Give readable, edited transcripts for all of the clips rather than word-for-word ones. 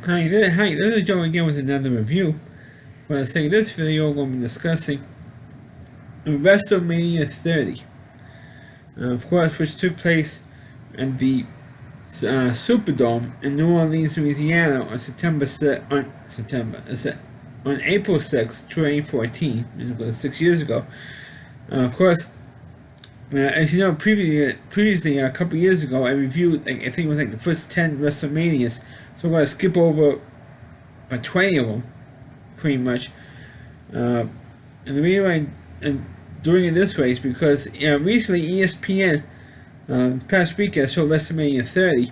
Hi, this is Joe again with another review. For the sake of this video, we're going to be discussing Wrestlemania 30. Of course, which took place in the Superdome in New Orleans, Louisiana on on April 6, 2014, which was 6 years ago. Of course, as you know, previously a couple years ago, I reviewed, I think it was the first 10 WrestleManias. So I'm going to skip over about 20 of them, pretty much. And the reason I'm doing it this way is because recently ESPN, past weekend, showed WrestleMania 30,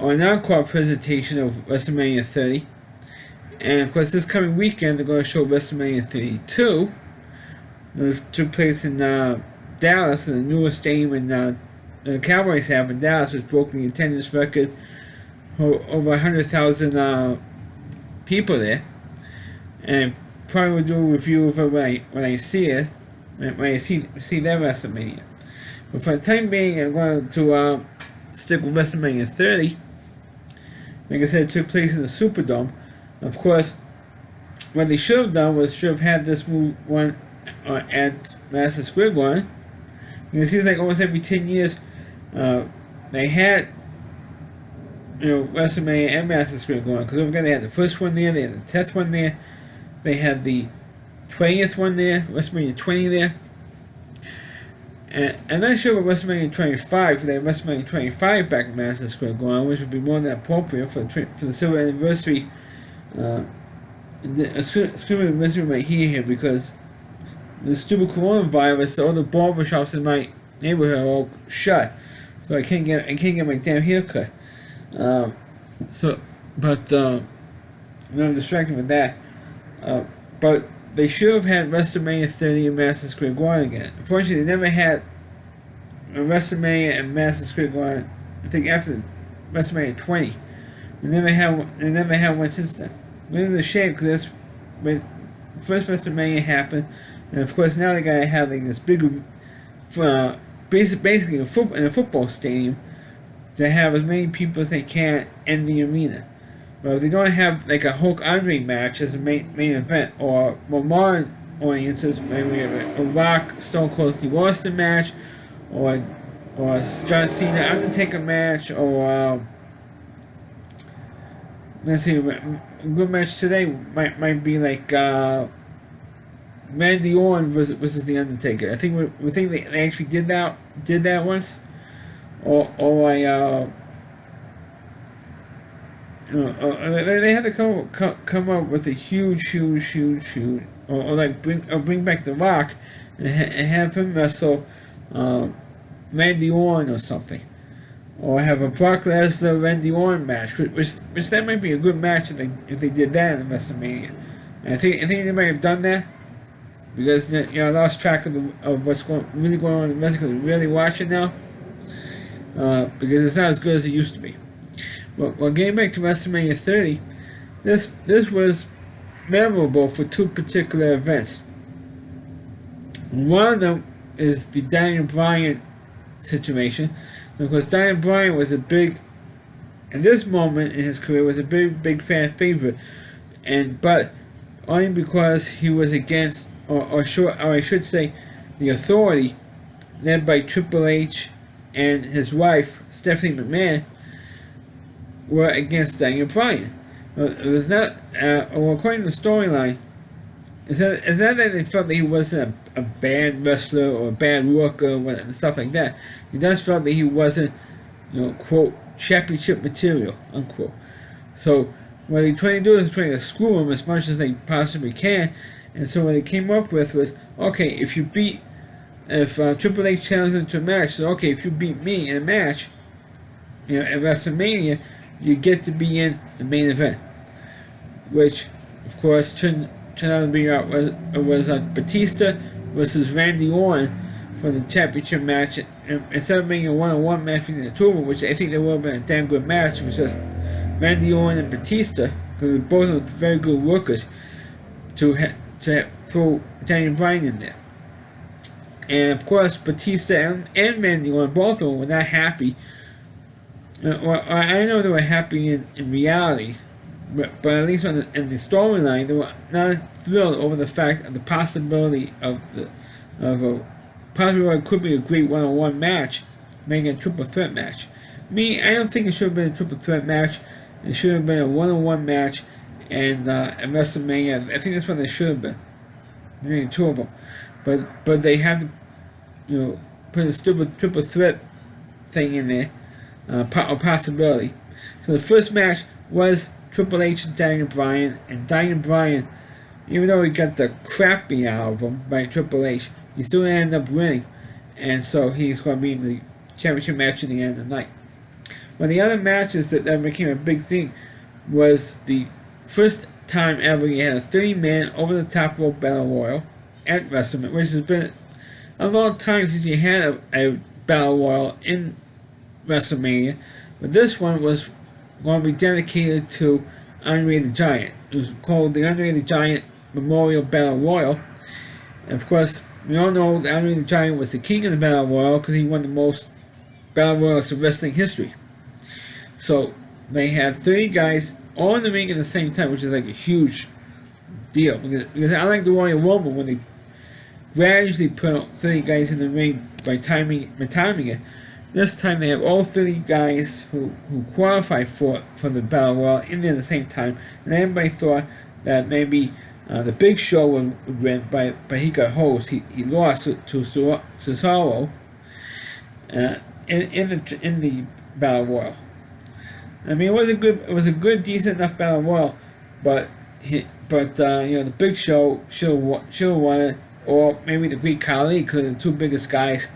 or an encore presentation of WrestleMania 30. And of course, this coming weekend, they're going to show WrestleMania 32, which took place in Dallas, in the newest stadium the Cowboys have in Dallas, which broke the attendance record. Over 100,000 people there, and probably will do a review of it when I see it, when I see that WrestleMania. But for the time being, I'm going to stick with WrestleMania 30. Like I said, it took place in the Superdome. Of course, what they should have done was should have had this move one at Madison Square Garden. And it seems like almost every 10 years, they had WrestleMania and Madison Square Garden, because they had the first one there, they had the 10th one there, they had the 20th one there, WrestleMania 20 there, and I'm not sure about WrestleMania 25, if they had WrestleMania 25 back in Madison Square Garden, which would be more than appropriate for the silver anniversary. Excuse me, anniversary right here, because the stupid coronavirus, all the barbershops in my neighborhood are all shut, so I can't get my damn haircut. I'm distracted with that. But they should have had WrestleMania 30 in Madison Square Garden again. Unfortunately, they never had a WrestleMania in Madison Square Garden. I think after WrestleMania 20, they never had one since then. Which is a shame, because that's when first WrestleMania happened, and of course now they gotta have this big, basically in a football stadium, to have as many people as they can in the arena. But if they don't have a Hulk Andre match as a main event, or modern audiences, maybe a Rock Stone Cold Steve Austin match, or John Cena Undertaker match, or let's see, a good match today might be Randy Orton versus the Undertaker. I think we think they actually did that once. They had to come up with a huge, or bring back The Rock and have him wrestle Randy Orton or something, or have a Brock Lesnar Randy Orton match, which that might be a good match if they did that in WrestleMania. And I think they might have done that, because I lost track of what's really going on in wrestling, because I'm really watching now. Because it's not as good as it used to be. Well, getting back to WrestleMania 30, this was memorable for two particular events. One of them is the Daniel Bryan situation. Because Daniel Bryan was in this moment in his career, was a big fan favorite, but only because he was against, or I should say, the Authority, led by Triple H and his wife, Stephanie McMahon, were against Daniel Bryan. It was not, according to the storyline, it's not that they felt that he wasn't a bad wrestler or a bad worker and stuff like that. They just felt that he wasn't, quote, championship material, unquote. So what they're trying to do is trying to screw him as much as they possibly can. And so what they came up with was, okay, if Triple H challenged him to a match, so okay, if you beat me in a match, at WrestleMania, you get to be in the main event. Which, of course, turned out to be was Batista versus Randy Orton for the championship match. And instead of being a one-on-one match between the two of them, which I think they would have been a damn good match, it was just Randy Orton and Batista, because both are very good workers, to throw Daniel Bryan in there. And of course, Batista and Randy Orton, both of them, were not happy. Well, I know they were happy in reality, but at least in the storyline, they were not thrilled over the fact of the possibility of a possibly could be a great one-on-one match, making a triple threat match. Me, I don't think it should have been a triple threat match. It should have been a one-on-one match, and at WrestleMania, I think that's what they should have been. Maybe two of them, but they had to, put a stupid triple threat thing in there, a possibility. So the first match was Triple H and Daniel Bryan, and Daniel Bryan, even though he got the crap beat out of him by Triple H, he still ended up winning, and so he's going to be in the championship match at the end of the night. One of the other matches that became a big thing was the first time ever you had a 30-man over-the-top rope battle royal at WrestleMania, which has been a long time since you had a battle royal in WrestleMania, but this one was going to be dedicated to Andre the Giant. It was called the Andre the Giant Memorial Battle Royal, and of course, we all know that Andre the Giant was the king of the Battle Royal because he won the most Battle Royals in wrestling history. So they had 30 guys all in the ring at the same time, which is like a huge deal. Because I like the Royal Rumble when they gradually put 30 guys in the ring by timing it. This time they have all 30 guys who qualify for the Battle Royal in there at the same time. And everybody thought that maybe the Big Show would win, but he got hosed. He lost to Cesaro in the Battle Royal. I mean, it was a good, decent enough Battle Royal, but the Big Show should have won it, or maybe the Great Khali, because the two biggest guys.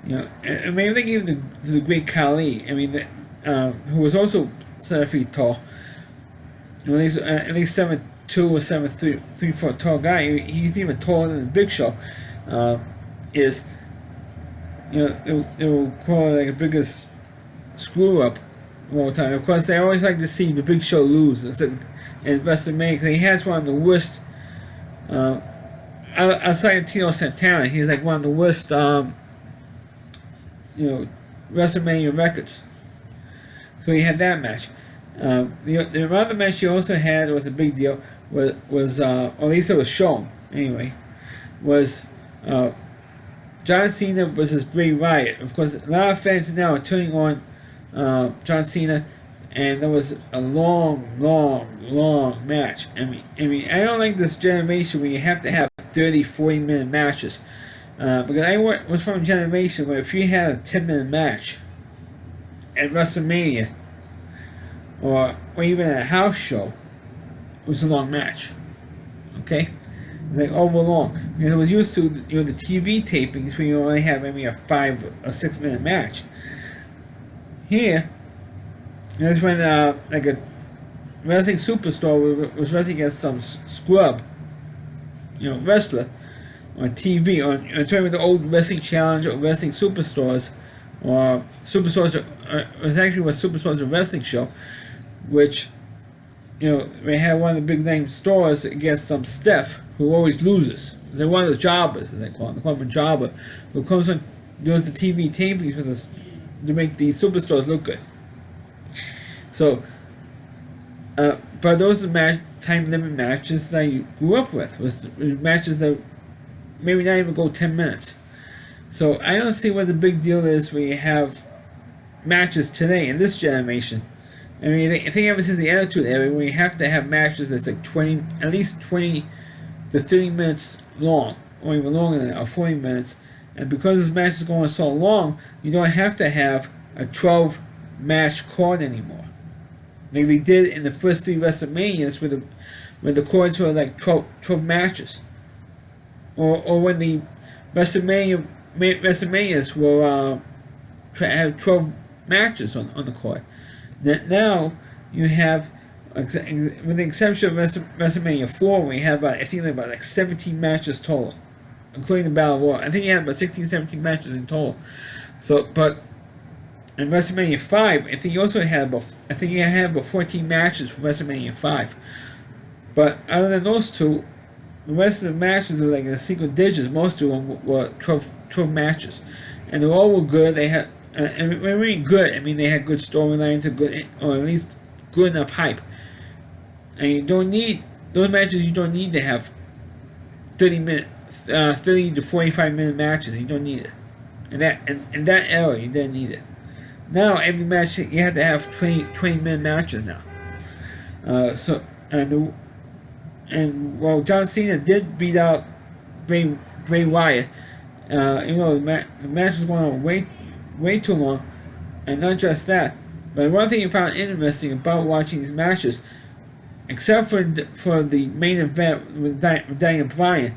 And maybe they gave the Great Khali. I mean, who was also 7 feet tall. At least 7'2" or 7'3" foot tall guy. He's even taller than the Big Show. It will call it like the biggest screw up of all time. Of course, they always like to see the Big Show lose in WrestleMania because he has one of the worst. Outside of Tito Santana, he's like one of the worst. WrestleMania records. So he had that match. The other match he also had was a big deal. Or at least it was shown anyway. Was John Cena versus Bray Wyatt. Of course, a lot of fans now are turning on John Cena, and there was a long match. I mean, I don't like this generation where you have to have 30, 40-minute matches. Because I was from a generation where if you had a 10-minute match at WrestleMania, or even at a house show, it was a long match. Okay? Like over long. Because I was used to the TV tapings where you only have maybe a 5 or 6 minute match. Here, that's when like a wrestling superstar was wrestling against some scrub, wrestler on TV, on talking about the old Wrestling Challenge or Wrestling Superstars, or Superstars, it was actually was Superstars, a wrestling show, which, they had one of the big name stars against some Steph, who always loses. They're one of the jobbers, as they call him. They call him a jobber, who comes on, does the TV tapings with us to make the superstars look good. So, but those are the time limit matches that you grew up with, was matches that maybe not even go 10 minutes. So I don't see what the big deal is when you have matches today in this generation. I mean, I think ever since the Attitude Era, when you have to have matches that's like at least 20 to 30 minutes long, or even longer than that, or 40 minutes. And because this match is going so long, you don't have to have a 12-match card anymore. Like they did in the first 3 WrestleManias, where the cards were like 12 matches. Or when the WrestleManias were have 12 matches on the card. Now you have, with the exception of WrestleMania 4, we have I think about like 17 matches total, including the Battle Royal. I think you had about 16, 17 matches in total. So, but in WrestleMania 5, I think you had about 14 matches for WrestleMania 5. But other than those two, the rest of the matches were like in the single digits. Most of them were 12 matches, and they all were good. They had, and when we mean good, I mean they had good storylines, or at least good enough hype. And you don't need those matches. You don't need to have 30 to 45 minute matches. You don't need it. In that era, you didn't need it. Now every match you have to have 20 minute matches now. While John Cena did beat out Bray Wyatt, the match was going on way too long, and not just that, but one thing you found interesting about watching these matches, except for the main event with Daniel Bryan,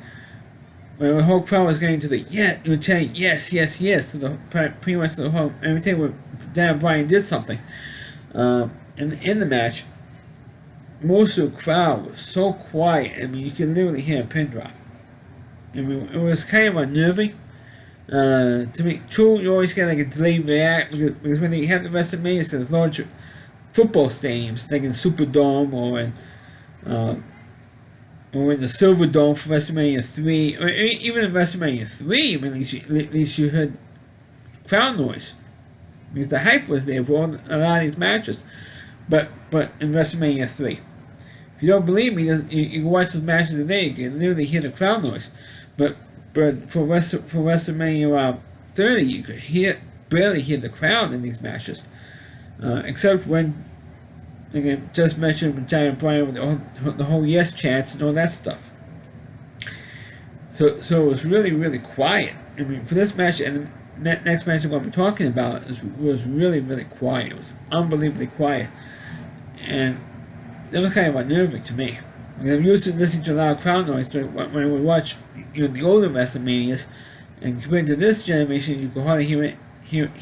when the whole crowd was getting to the you were chanting yes to the pretty much the whole every time when Daniel Bryan did something, in the match, most of the crowd was so quiet. I mean, you could literally hear a pin drop. I mean, it was kind of unnerving. To be true, you always get like a delayed react because when they have the WrestleMania, there's large football stadiums like in Superdome or in the Silver Dome for WrestleMania 3, or even in WrestleMania 3. I mean, at least you heard crowd noise because the hype was there for a lot of these matches. But in WrestleMania 3, if you don't believe me, you can watch those matches today. You can literally hear the crowd noise. But for WrestleMania 30, you could barely hear the crowd in these matches, except when, like I just mentioned, with Giant Bryan with the whole yes chants and all that stuff. So it was really quiet. I mean, for this match and the next match I'm going to be talking about was really quiet. It was unbelievably quiet, and that was kind of unnerving to me. Because I'm used to listening to a lot of crowd noise when I would watch the older WrestleManias, and compared to this generation, you could hardly hear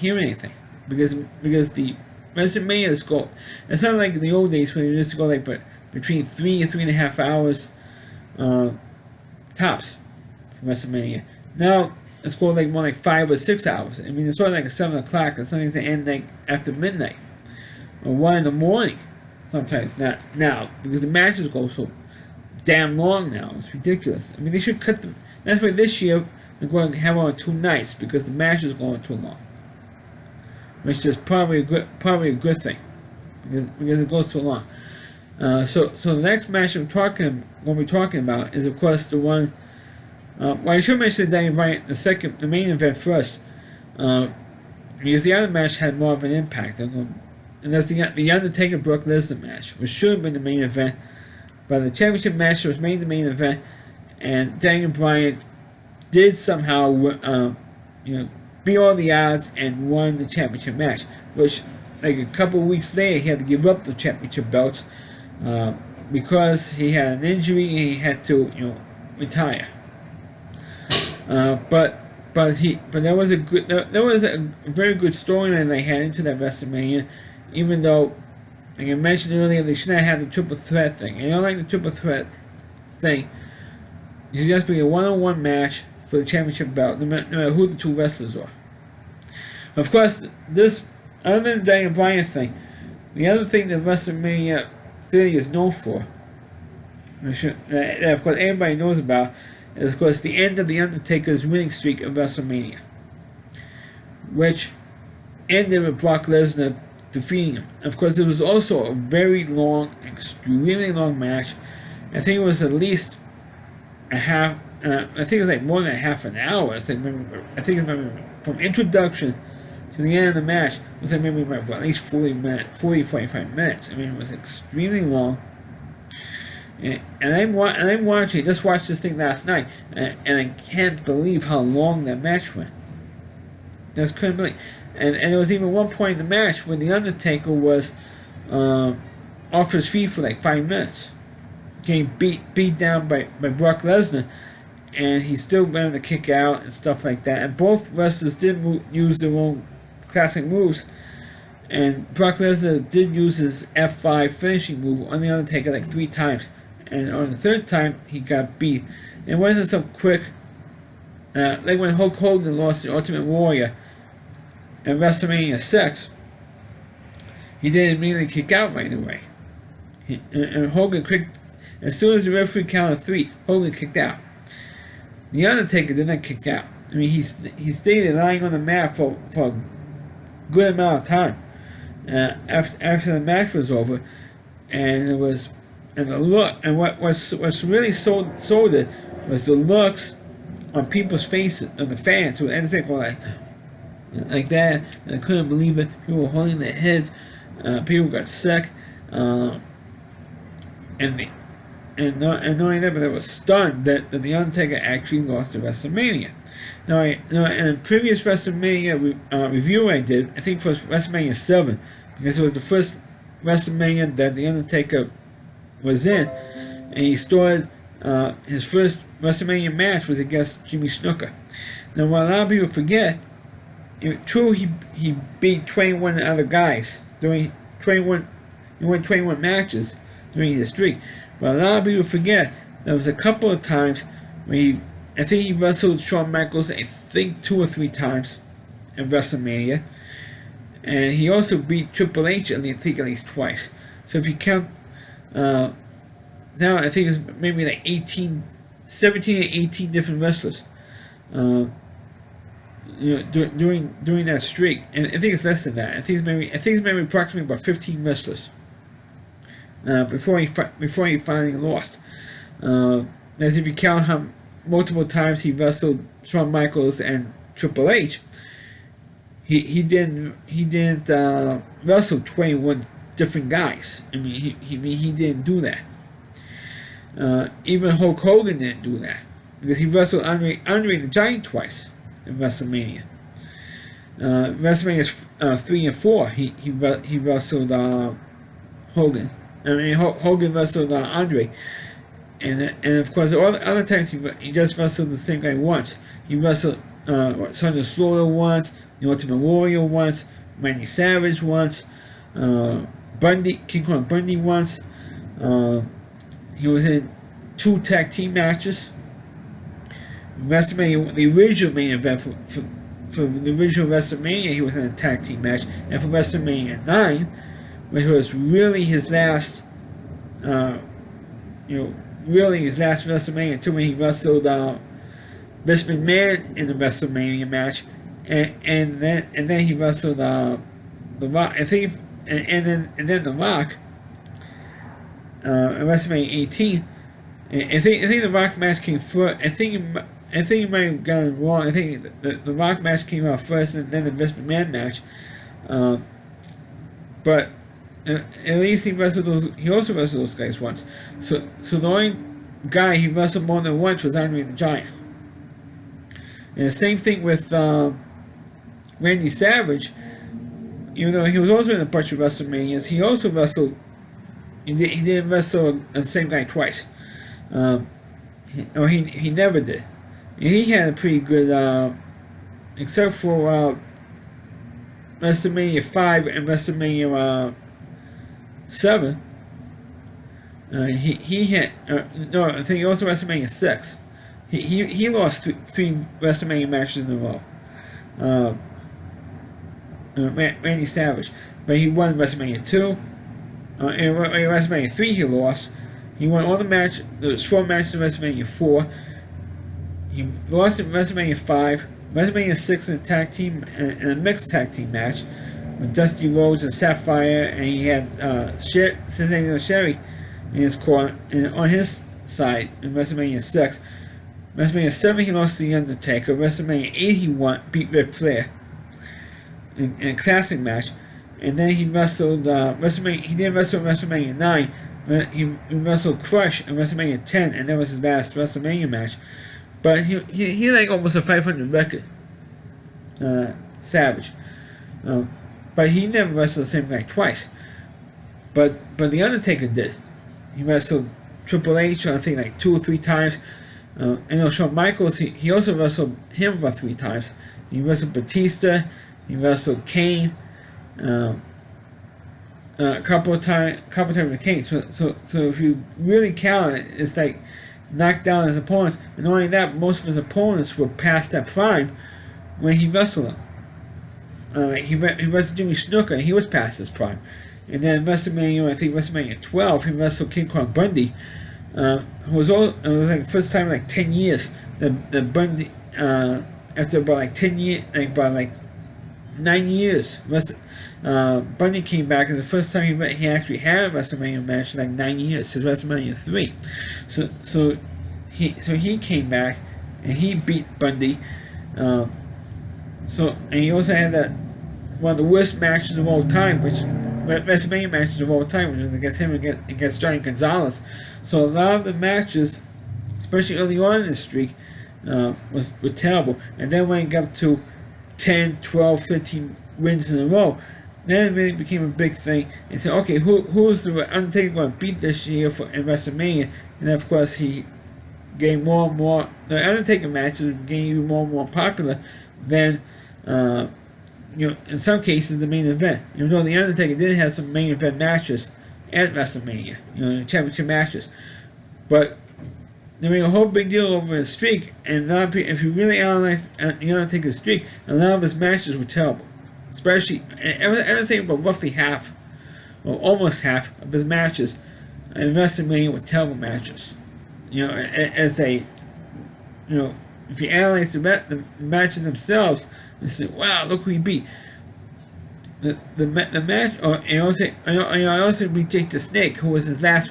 anything because the WrestleManias go. It's not like in the old days when you used to go like between 3 and 3.5 hours tops for WrestleMania. Now it's going like more like 5 or 6 hours. I mean, it's sort of like a 7 o'clock, and sometimes they end like after midnight or 1 in the morning. Sometimes not now because the matches go so damn long now. It's ridiculous. I mean, they should cut them. That's why this year they're going to have on 2 nights because the matches go on too long, which is probably a good thing because it goes too long. So the next match I'm going to be talking about is of course the one. Well, I should mention Daniel Bryan the main event first, because the other match had more of an impact. And that's the Undertaker Brock Lesnar match, which should have been the main event, but the championship match was made the main event, and Daniel Bryan did somehow, beat all the odds and won the championship match. Which, like a couple of weeks later, he had to give up the championship belts because he had an injury and he had to, retire. But there was a very good storyline they had into that WrestleMania. Even though, like I mentioned earlier, they should not have the triple threat thing. And I don't like the triple threat thing. It should just be a one-on-one match for the championship belt, no matter who the 2 wrestlers are. Of course, this, other than the Daniel Bryan thing, the other thing that WrestleMania 30 is known for, that of course everybody knows about, is of course the end of the Undertaker's winning streak of WrestleMania, which ended with Brock Lesnar defeating him. Of course, it was also a very long, extremely long match. I think it was at least a half. I think it was like more than half an hour. I think from introduction to the end of the match was at least 45 minutes. I mean, it was extremely long. And I'm watching. Just watched this thing last night, and I can't believe how long that match went. Just couldn't believe. And there was even one point in the match when the Undertaker was off his feet for like 5 minutes, getting beat down by Brock Lesnar, and he still managed to kick out and stuff like that. And both wrestlers did use their own classic moves, and Brock Lesnar did use his F5 finishing move on the Undertaker like 3 times, and on the 3rd time he got beat. It wasn't some quick, like when Hulk Hogan lost the Ultimate Warrior at WrestleMania 6, he didn't immediately kick out right away. And Hogan kicked, as soon as the referee counted 3, Hogan kicked out. The Undertaker did not kick out. I mean, he stayed lying on the mat for a good amount of time after the match was over, and it was and the look, and what's really sold it was the looks on people's faces, on the fans who Undertaker were like that, and I couldn't believe it. People were holding their heads. People got sick, and not only that, but they were stunned that the Undertaker actually lost at WrestleMania. Now, in a previous WrestleMania review I did, I think it was WrestleMania 7, because it was the first WrestleMania that the Undertaker was in, and he started his first WrestleMania match was against Jimmy Snuka. Now, what a lot of people forget, true, he beat 21 other guys during 21. He won 21 matches during his streak. But a lot of people forget there was a couple of times when I think he wrestled Shawn Michaels, I think 2 or 3 times in WrestleMania, and he also beat Triple H, I think at least twice. So if you count, now I think it's maybe like 17 or 18 different wrestlers. During that streak, and I think it's less than that. I think it's maybe approximately about 15 wrestlers before he finally lost. As if you count how multiple times he wrestled Shawn Michaels and Triple H, he didn't wrestle 21 different guys. I mean, he didn't do that. Even Hulk Hogan didn't do that, because he wrestled Andre the Giant twice in WrestleMania. WrestleMania 3 and 4, he wrestled Hogan. I mean, Hogan wrestled Andre, and of course all the other times he just wrestled the same guy once. He wrestled Sergeant Slaughter once, the Ultimate Warrior once, Randy Savage once, King Kong Bundy once. He was in 2 tag team matches. WrestleMania, the original main event for the original WrestleMania, he was in a tag team match, and for WrestleMania 9, which was really his last, really his last WrestleMania, until when he wrestled Vince McMahon in the WrestleMania match, and then he wrestled The Rock, I think, and then The Rock in WrestleMania 18. I think the Rock match came first. I think you might have gotten it wrong. I think the Rock match came out first, and then the Vince McMahon match. But at least he also wrestled those guys once. So the only guy he wrestled more than once was Andre the Giant. And the same thing with Randy Savage. Even though he was also in a bunch of WrestleManias, he also wrestled. He didn't wrestle the same guy twice. He never did. And he had a pretty good, except for WrestleMania 5 and WrestleMania 7. He had no. I think also WrestleMania 6. He lost 3 WrestleMania matches in a row. Randy Savage, but he won WrestleMania 2. In WrestleMania 3 he lost. He won all the matches. There was 4 matches in WrestleMania 4. He lost in WrestleMania 5, WrestleMania 6 in a tag team and a mixed tag team match with Dusty Rhodes and Sapphire, and he had Cincinnati Sherry in his corner and on his side in WrestleMania 6. WrestleMania 7 he lost to The Undertaker. WrestleMania 8 he beat Ric Flair in a classic match, and then he wrestled He didn't wrestle WrestleMania 9. He wrestled Crush in WrestleMania 10, and that was his last WrestleMania match. But he had like almost a 500 record, Savage. But he never wrestled the same guy twice. But The Undertaker did. He wrestled Triple H, I think, like 2 or 3 times. And Shawn Michaels, he also wrestled him about 3 times. He wrestled Batista. He wrestled Kane. A couple of times with Kane. So if you really count it, it's like knocked down his opponents. And not only that, most of his opponents were past that prime when he wrestled them. He wrestled Jimmy Snuka, and he was past his prime. And then WrestleMania 12, he wrestled King Kong Bundy. It was like the first time in like 10 years that Bundy, after about like 10 years, 9 years. Bundy came back, and the first time he actually had a WrestleMania match in like 9 years, since WrestleMania 3. So he came back, and he beat Bundy. And he also had that one of the worst matches of all time, which WrestleMania matches of all time, which was against him against Johnny Gonzalez. So a lot of the matches, especially early on in the streak, were terrible. And then when it got to 10, 12, 13 wins in a row, then it really became a big thing. And said, okay, who's the Undertaker going to beat this year in WrestleMania? And of course, he getting more and more. The Undertaker matches were getting even more and more popular than, in some cases, the main event. Even though the Undertaker did have some main event matches at WrestleMania, championship matches, but they made a whole big deal over his streak. And a lot of people, if you really analyze the Undertaker's streak, a lot of his matches were terrible. Especially, I would say about roughly half, or almost half of his matches in WrestleMania were terrible matches. If you analyze the matches themselves, you say, wow, look who he beat. The match, I also beat Jake the Snake, who was his last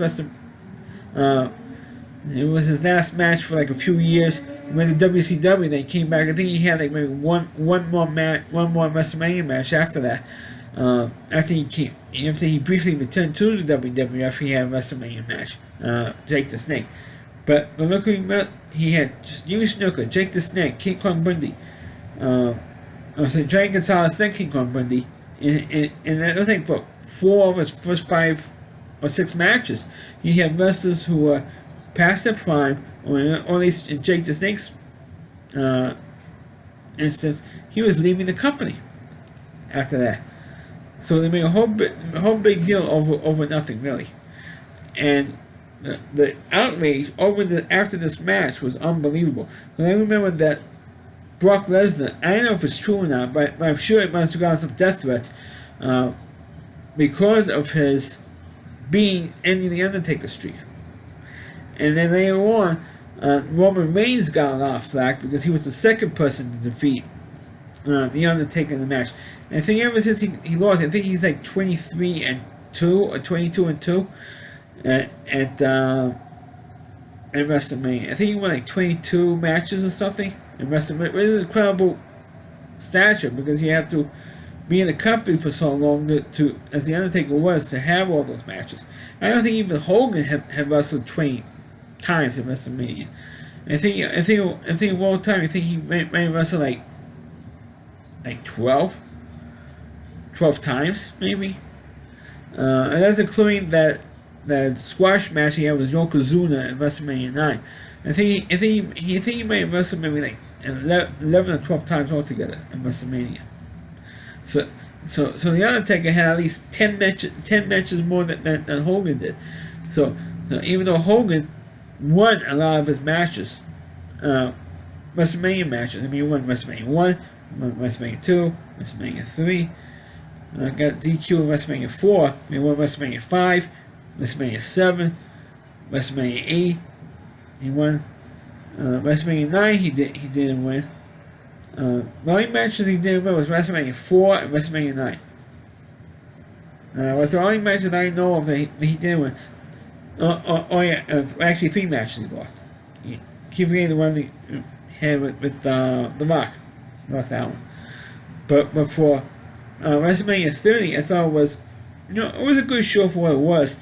it was his last match for like a few years. He went to WCW, then he came back. I think he had like maybe one more WrestleMania match after that. After he briefly returned to the WWF, he had a WrestleMania match. Jake the Snake. But look who he had: just Jimmy Snuka, Jake the Snake, King Kong Bundy. Johnny Gonzalez, then King Kong Bundy. And I think about 4 of his first 5 or 6 matches, he had wrestlers who were past their prime, or at least in Jake the Snake's instance, he was leaving the company after that. So they made a whole big deal over nothing, really. And the outrage after this match was unbelievable. And I remember that Brock Lesnar, I don't know if it's true or not, but I'm sure it must have gotten some death threats because of his ending the Undertaker streak. And then later on, Roman Reigns got a lot of flack because he was the second person to defeat the Undertaker in the match. And I think ever since he lost, I think he's like 23-2 or 22-2 at WrestleMania. I think he won like 22 matches or something in WrestleMania. It is an incredible stature because you have to be in the company for so long as the Undertaker was, to have all those matches. I don't think even Hogan had wrestled 20 times in WrestleMania. I think of all time, I think he may wrestle like 12 times maybe, and that's including that squash match he had with Yokozuna at WrestleMania 9. I think he may have wrestled maybe like 11 or 12 times altogether in WrestleMania. So the Undertaker had at least 10 matches more than Hogan did. So even though Hogan won a lot of his matches, WrestleMania matches. I mean, he won WrestleMania 1, won WrestleMania 2, WrestleMania 3. Got DQ in WrestleMania 4. He won WrestleMania 5, WrestleMania 7, WrestleMania 8. He won WrestleMania 9. He didn't win. The only matches he didn't win was WrestleMania 4 and WrestleMania 9. Was the only match that I know of that he didn't win. Actually 3 matches he lost. Keep forgetting the one he had with The Rock. He lost that one. But for WrestleMania 30, I thought it was a good show for what it was.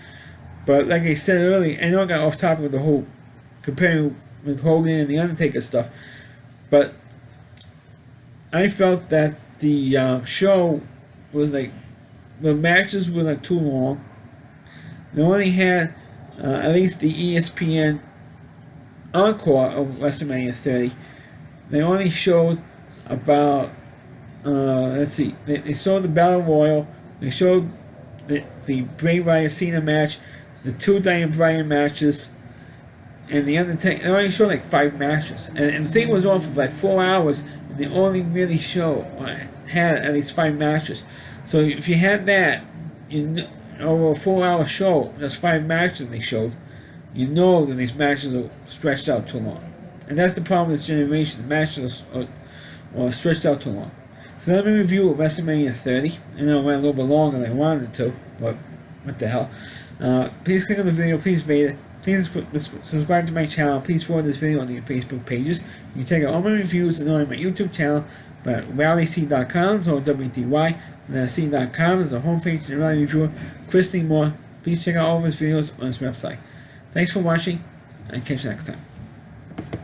But like I said earlier, I know I got off topic with the whole comparing with Hogan and the Undertaker stuff, but I felt that the show was like, the matches were like too long. They only had at least the ESPN encore of WrestleMania 30. They only showed about let's see, they showed the Battle Royal, they showed the Bray Wyatt Cena match, the 2 Daniel Bryan matches, and the Undertaker. They only showed like 5 matches, and the thing was on for like 4 hours, and they only really had at least 5 matches. So if you had that over a 4-hour show, just 5 matches they showed, you know that these matches are stretched out too long. And that's the problem with this generation. The matches are stretched out too long. So let me review WrestleMania 30. I know it went a little bit longer than I wanted it to, but what the hell. Please click on the video, please rate it, please subscribe to my channel, please forward this video on your Facebook pages. You can check out all my reviews and on my YouTube channel at rallyc.com, so WDY, and then C.com is the homepage and rally reviewer, Chris Lee Moore. Please check out all of his videos on his website. Thanks for watching, and catch you next time.